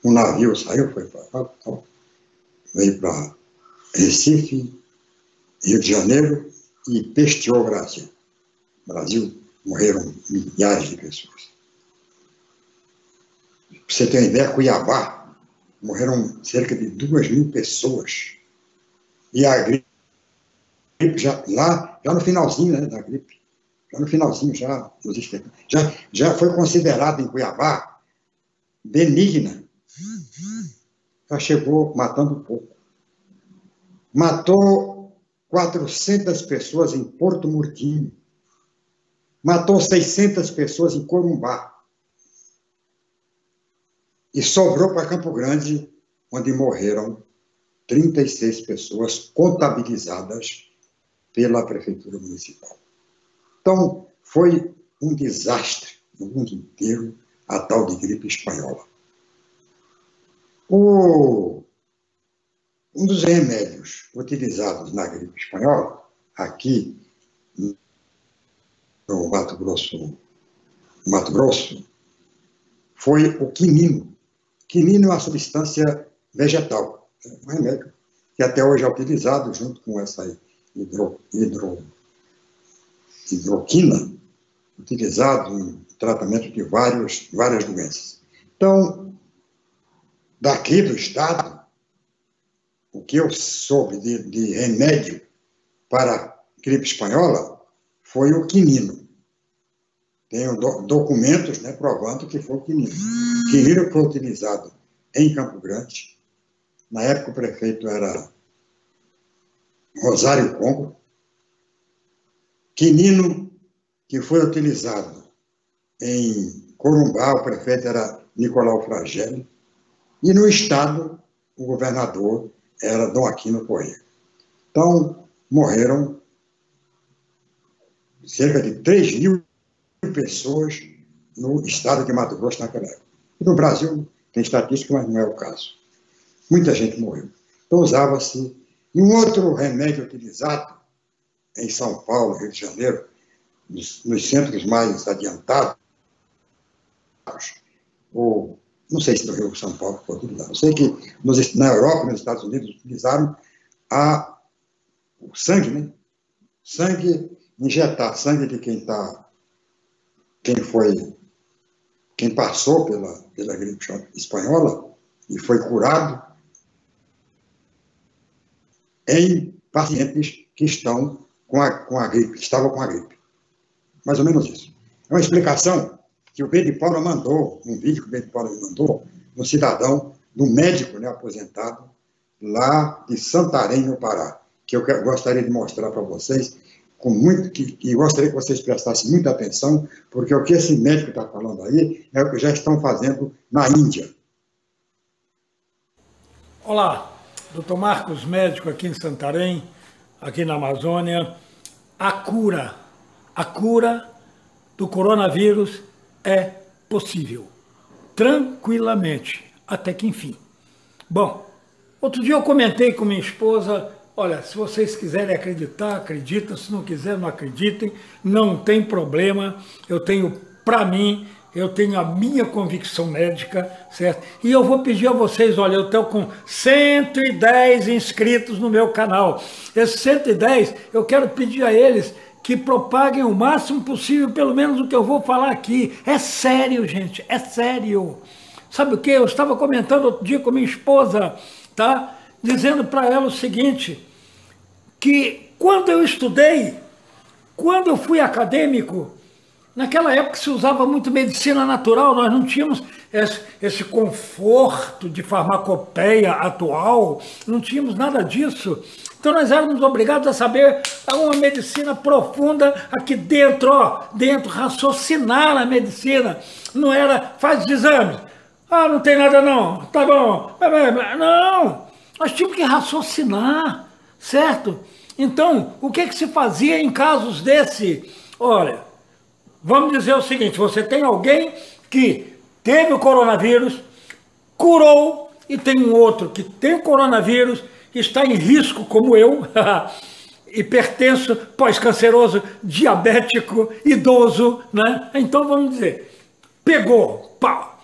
Um navio saiu, foi para veio para Recife, Rio de Janeiro, e pesteou o Brasil. No Brasil morreram milhares de pessoas. Para você ter uma ideia, Cuiabá, morreram cerca de 2.000 pessoas. E a gripe, já no finalzinho, né, da gripe, já no finalzinho, já foi considerada em Cuiabá benigna. Já chegou matando pouco. Matou 400 pessoas em Porto Murtinho. Matou 600 pessoas em Corumbá. E sobrou para Campo Grande, onde morreram 36 pessoas contabilizadas pela Prefeitura Municipal. Então, foi um desastre no mundo inteiro a tal de gripe espanhola. Um dos remédios utilizados na gripe espanhola, aqui no Mato Grosso, foi o quinino. Quinino é uma substância vegetal, um remédio que até hoje é utilizado junto com essa hidroquina, utilizado em tratamento de várias doenças. Então, daqui do estado, o que eu soube de remédio para gripe espanhola foi o quinino. Tenho documentos, né, provando que foi o quinino. O quinino foi utilizado em Campo Grande. Na época o prefeito era Rosário Congo. Quinino que foi utilizado em Corumbá, o prefeito era Nicolau Fragelli. E no estado, o governador era Dom Aquino Corrêa. Então, morreram cerca de 3.000 pessoas no estado de Mato Grosso naquela época. E no Brasil tem estatística, mas não é o caso. Muita gente morreu. Então usava-se. E um outro remédio utilizado em São Paulo, Rio de Janeiro, nos centros mais adiantados, ou não sei se no Rio de São Paulo foi utilizado. Eu sei que na Europa e nos Estados Unidos utilizaram o sangue, né? Sangue, injetar sangue de quem passou pela gripe espanhola e foi curado em pacientes que estavam com a gripe. Mais ou menos isso. É uma explicação que o B de Paula mandou, um vídeo que o B de Paula mandou, um cidadão, do médico, né, aposentado, lá de Santarém, no Pará, que eu gostaria de mostrar para vocês, e gostaria que vocês prestassem muita atenção, porque o que esse médico está falando aí é o que já estão fazendo na Índia. Olá, Dr. Marcos, médico aqui em Santarém, aqui na Amazônia. A cura do coronavírus é possível, tranquilamente, até que enfim. Bom, outro dia eu comentei com minha esposa, olha, se vocês quiserem acreditar, acreditam, se não quiserem, não acreditem, não tem problema, eu tenho a minha convicção médica, certo? E eu vou pedir a vocês, olha, eu estou com 110 inscritos no meu canal. Esses 110, eu quero pedir a eles que propaguem o máximo possível, pelo menos o que eu vou falar aqui. É sério, gente, é sério. Sabe o que? Eu estava comentando outro dia com minha esposa, tá? Dizendo para ela o seguinte, que quando eu estudei, quando eu fui acadêmico, Naquela época se usava muito medicina natural, nós não tínhamos esse conforto de farmacopeia atual, não tínhamos nada disso. Então nós éramos obrigados a saber uma medicina profunda aqui dentro, dentro, raciocinar a medicina. Não era, faz os exames, não tem nada não, tá bom, não, nós tínhamos que raciocinar, certo? Então, o que se fazia em casos desse? Olha, vamos dizer o seguinte, você tem alguém que teve o coronavírus, curou, e tem um outro que tem o coronavírus, que está em risco, como eu, hipertenso, pós-canceroso, diabético, idoso, né? Então, vamos dizer, pegou, pá.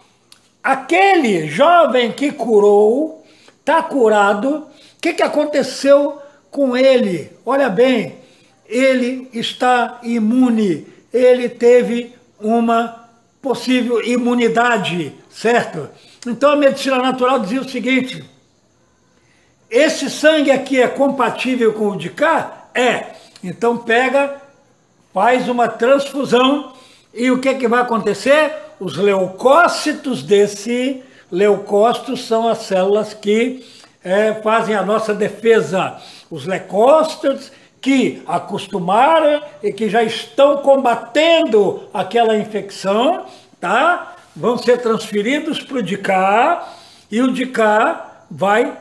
Aquele jovem que curou, está curado, o que aconteceu com ele? Olha bem, ele está imune, ele teve uma possível imunidade, certo? Então a medicina natural dizia o seguinte, esse sangue aqui é compatível com o de cá? É. Então pega, faz uma transfusão e o que vai acontecer? Os leucócitos desse, leucócitos são as células que fazem a nossa defesa. Os leucócitos que acostumaram e que já estão combatendo aquela infecção, tá? Vão ser transferidos para o de cá, e o de cá vai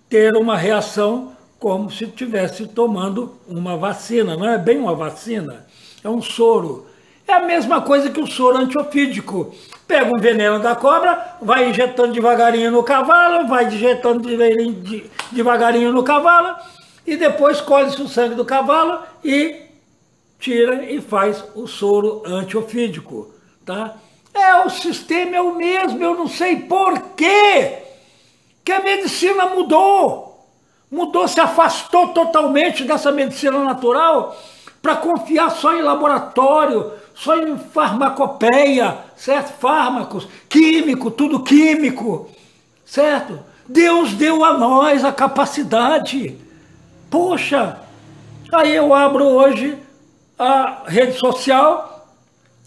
ter uma reação como se estivesse tomando uma vacina. Não é bem uma vacina, é um soro. É a mesma coisa que o soro antiofídico. Pega um veneno da cobra, vai injetando devagarinho no cavalo, vai injetando devagarinho no cavalo, e depois colhe-se o sangue do cavalo e tira e faz o soro antiofídico, tá? O sistema é o mesmo, eu não sei por quê que a medicina mudou. Mudou, se afastou totalmente dessa medicina natural para confiar só em laboratório, só em farmacopeia, certo? Fármacos, químico, tudo químico, certo? Deus deu a nós a capacidade. Poxa, aí eu abro hoje a rede social,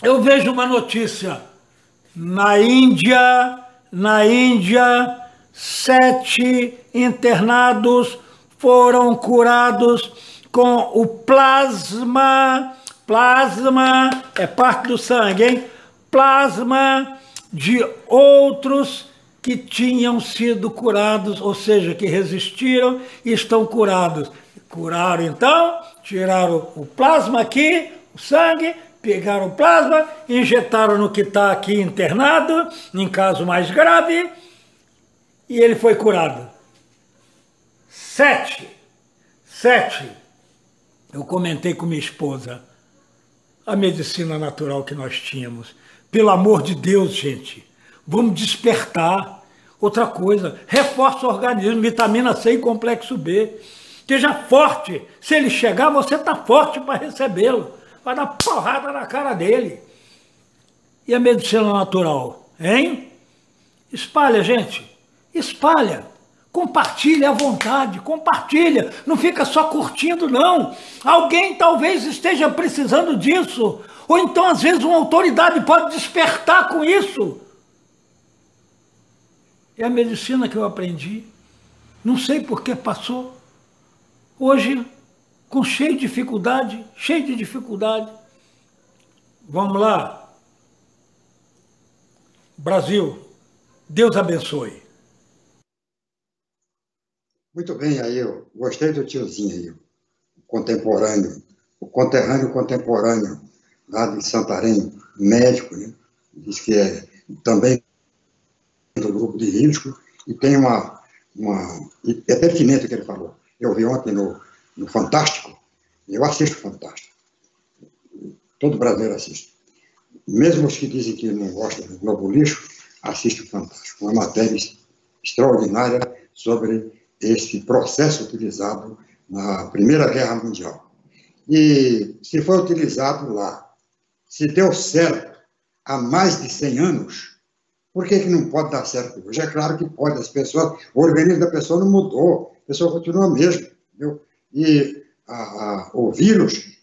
eu vejo uma notícia. Na Índia, 7 internados foram curados com o plasma é parte do sangue, hein? Plasma de outros que tinham sido curados, ou seja, que resistiram e estão curados. Curaram então, tiraram o plasma aqui, o sangue, pegaram o plasma, injetaram no que está aqui internado, em caso mais grave, e ele foi curado. 7. Eu comentei com minha esposa, a medicina natural que nós tínhamos. Pelo amor de Deus, gente, vamos despertar. Outra coisa, reforça o organismo, vitamina C e complexo B. Esteja forte. Se ele chegar, você está forte para recebê-lo. Vai dar porrada na cara dele. E a medicina natural, hein? Espalha, gente. Espalha. Compartilha à vontade, compartilha. Não fica só curtindo, não. Alguém talvez esteja precisando disso. Ou então, às vezes, uma autoridade pode despertar com isso. É a medicina que eu aprendi. Não sei por que passou. Hoje, com cheio de dificuldade. Vamos lá. Brasil, Deus abençoe. Muito bem, aí eu gostei do tiozinho aí, o conterrâneo lá de Santarém, médico, né? Diz que é também do grupo de risco, e tem é pertinente o que ele falou. Eu vi ontem no Fantástico, eu assisto Fantástico, todo brasileiro assiste. Mesmo os que dizem que não gostam do Globo Lixo, assistem Fantástico. Uma matéria extraordinária sobre esse processo utilizado na Primeira Guerra Mundial. E se foi utilizado lá, se deu certo há mais de 100 anos, por que não pode dar certo hoje? É claro que pode, o organismo da pessoa não mudou, a pessoa continua mesmo, entendeu? E o vírus,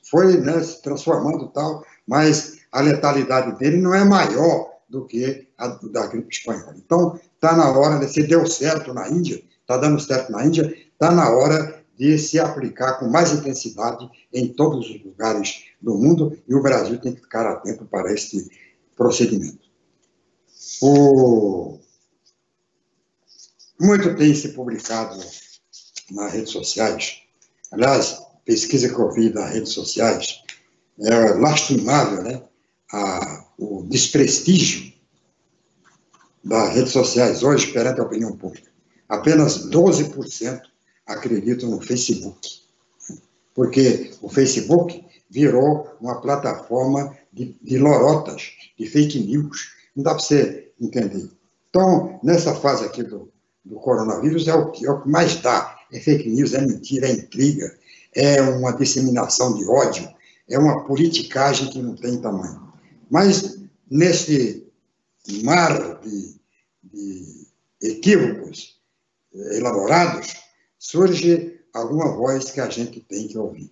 foi, né, se transformando e tal, mas a letalidade dele não é maior do que a da gripe espanhola. Então, está na hora, se deu certo na Índia, está dando certo na Índia, está na hora de se aplicar com mais intensidade em todos os lugares do mundo, e o Brasil tem que ficar atento para este procedimento. Muito tem se publicado nas redes sociais, aliás, pesquisa que eu vi nas redes sociais, é lastimável, né? O desprestígio das redes sociais hoje perante a opinião pública. Apenas 12% acreditam no Facebook, porque o Facebook virou uma plataforma de lorotas, de fake news. Não dá para você entender. Então, nessa fase aqui do coronavírus, é o que mais dá. É fake news, é mentira, é intriga, é uma disseminação de ódio, é uma politicagem que não tem tamanho. Mas, nesse mar de equívocos elaborados, surge alguma voz que a gente tem que ouvir.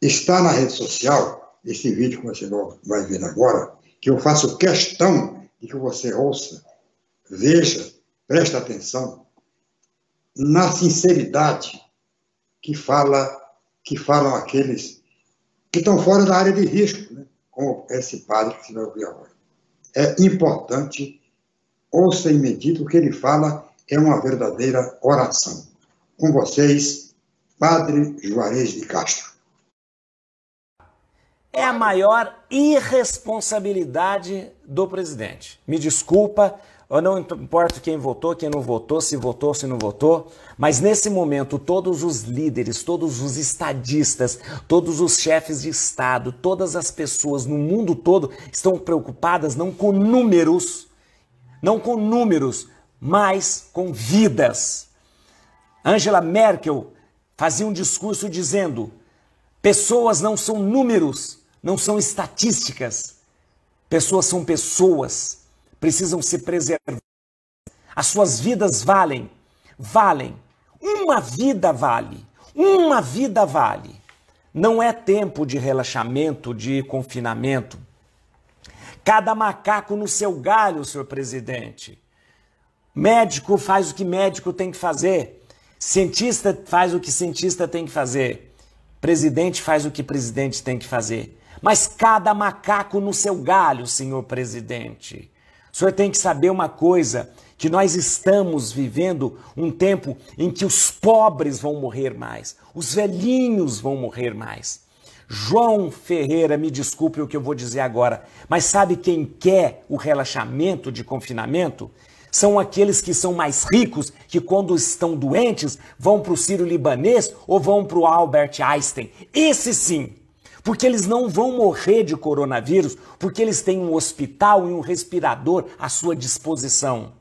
Está na rede social, esse vídeo que você vai ver agora, que eu faço questão de que você ouça, veja, preste atenção, na sinceridade que falam aqueles que estão fora da área de risco, né? Como esse padre que você vai ouvir agora. É importante, ouça e medite, o que ele fala é uma verdadeira oração. Com vocês, Padre Juarez de Castro. É a maior irresponsabilidade do presidente. Me desculpa, eu não importa quem votou, quem não votou, se não votou, mas nesse momento todos os líderes, todos os estadistas, todos os chefes de Estado, todas as pessoas no mundo todo estão preocupadas não com números, mas com vidas. Angela Merkel fazia um discurso dizendo: pessoas não são números, não são estatísticas. Pessoas são pessoas, precisam ser preservadas. As suas vidas valem. Uma vida vale. Não é tempo de relaxamento, de confinamento. Cada macaco no seu galho, senhor presidente. Médico faz o que médico tem que fazer. Cientista faz o que cientista tem que fazer. Presidente faz o que presidente tem que fazer. Mas cada macaco no seu galho, senhor presidente. O senhor tem que saber uma coisa, que nós estamos vivendo um tempo em que os pobres vão morrer mais, os velhinhos vão morrer mais. João Ferreira, me desculpe o que eu vou dizer agora, mas sabe quem quer o relaxamento de confinamento? São aqueles que são mais ricos, que quando estão doentes vão para o Sírio-Libanês ou vão para o Albert Einstein. Esse sim, porque eles não vão morrer de coronavírus, porque eles têm um hospital e um respirador à sua disposição.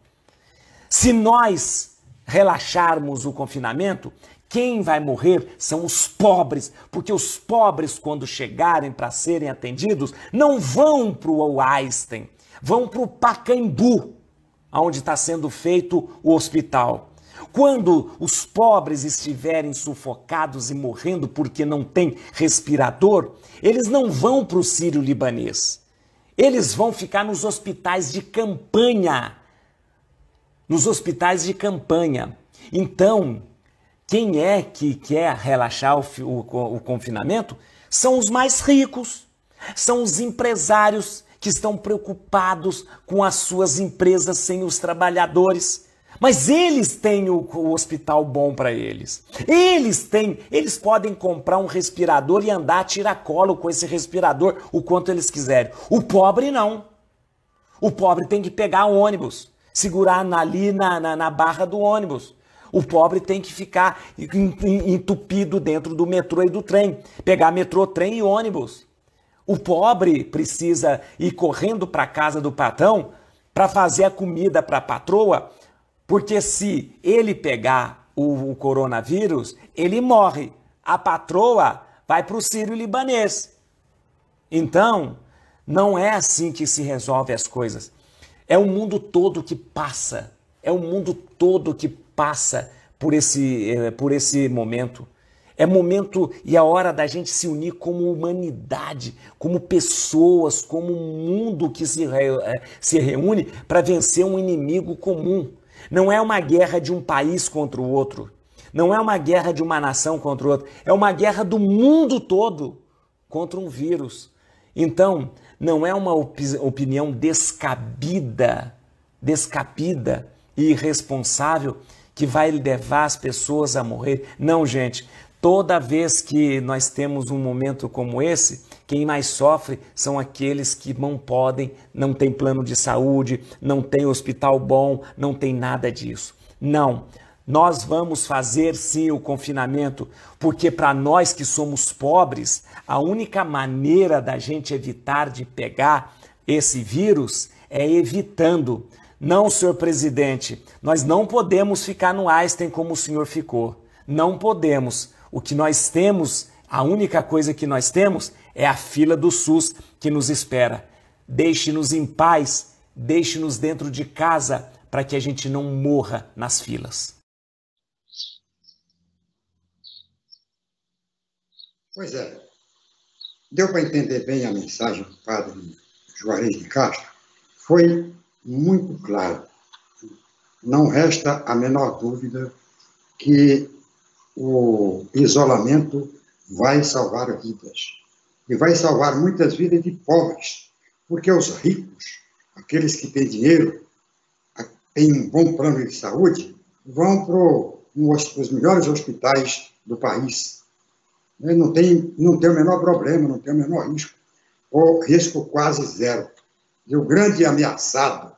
Se nós relaxarmos o confinamento, quem vai morrer são os pobres, porque os pobres, quando chegarem para serem atendidos, não vão para o Einstein, vão para o Pacaembu, onde está sendo feito o hospital. Quando os pobres estiverem sufocados e morrendo porque não tem respirador, eles não vão para o Sírio-Libanês. Eles vão ficar nos hospitais de campanha. Então, quem é que quer relaxar o confinamento? São os mais ricos, são os empresários que estão preocupados com as suas empresas sem os trabalhadores. Mas eles têm o hospital bom para eles. Eles podem comprar um respirador e andar a tiracolo com esse respirador o quanto eles quiserem. O pobre não. O pobre tem que pegar ônibus, segurar ali na barra do ônibus. O pobre tem que ficar entupido dentro do metrô e do trem, pegar metrô, trem e ônibus. O pobre precisa ir correndo para a casa do patrão para fazer a comida para a patroa, porque se ele pegar o coronavírus, ele morre. A patroa vai para o Sírio-Libanês. Então, não é assim que se resolve as coisas. É o mundo todo que passa. É o mundo todo que passa por esse momento. É momento e a hora da gente se unir como humanidade, como pessoas, como um mundo que se reúne para vencer um inimigo comum. Não é uma guerra de um país contra o outro. Não é uma guerra de uma nação contra o outro. É uma guerra do mundo todo contra um vírus. Então, não é uma opinião descabida e irresponsável que vai levar as pessoas a morrer. Não, gente. Toda vez que nós temos um momento como esse, quem mais sofre são aqueles que não podem, não tem plano de saúde, não tem hospital bom, não tem nada disso. Não, nós vamos fazer sim o confinamento, porque para nós que somos pobres, a única maneira da gente evitar de pegar esse vírus é evitando. Não, senhor presidente, nós não podemos ficar no Einstein como o senhor ficou. Não podemos. O que nós temos, a única coisa que nós temos é a fila do SUS que nos espera. Deixe-nos em paz, deixe-nos dentro de casa para que a gente não morra nas filas. Pois é. Deu para entender bem a mensagem do padre Juarez de Castro? Foi muito claro. Não resta a menor dúvida que o isolamento vai salvar vidas. E vai salvar muitas vidas de pobres, porque os ricos, aqueles que têm dinheiro, têm um bom plano de saúde, vão para os melhores hospitais do país. Não tem o menor problema, não tem o menor risco, ou risco quase zero. E o grande ameaçado,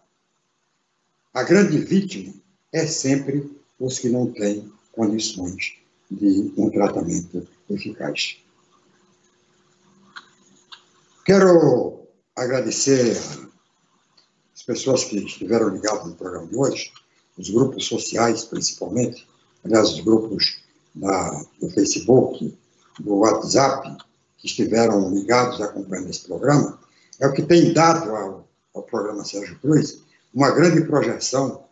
a grande vítima, é sempre os que não têm condições de um tratamento eficaz. Quero agradecer as pessoas que estiveram ligadas no programa de hoje, os grupos sociais, principalmente, aliás, os grupos do Facebook, do WhatsApp, que estiveram ligados acompanhando esse programa, é o que tem dado ao programa Sérgio Cruz uma grande projeção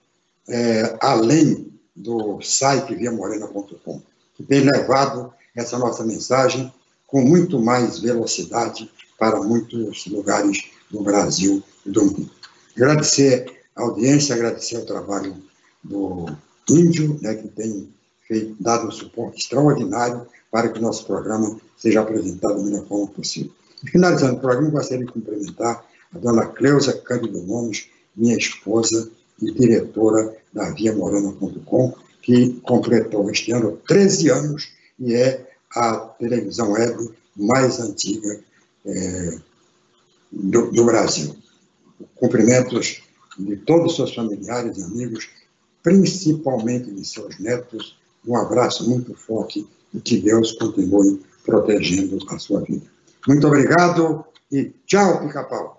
além do site viamorena.com, que tem levado essa nossa mensagem com muito mais velocidade para muitos lugares do Brasil e do mundo. Agradecer a audiência, agradecer o trabalho do Índio, que tem dado um suporte extraordinário para que o nosso programa seja apresentado da melhor forma possível. E, finalizando o programa, gostaria de cumprimentar a dona Cleusa Cândido Nunes, minha esposa e diretora da viamorena.com, que completou este ano 13 anos e é a televisão web mais antiga do Brasil. Cumprimentos de todos os seus familiares e amigos, principalmente de seus netos. Um abraço muito forte e que Deus continue protegendo a sua vida. Muito obrigado e tchau, Pica-Pau.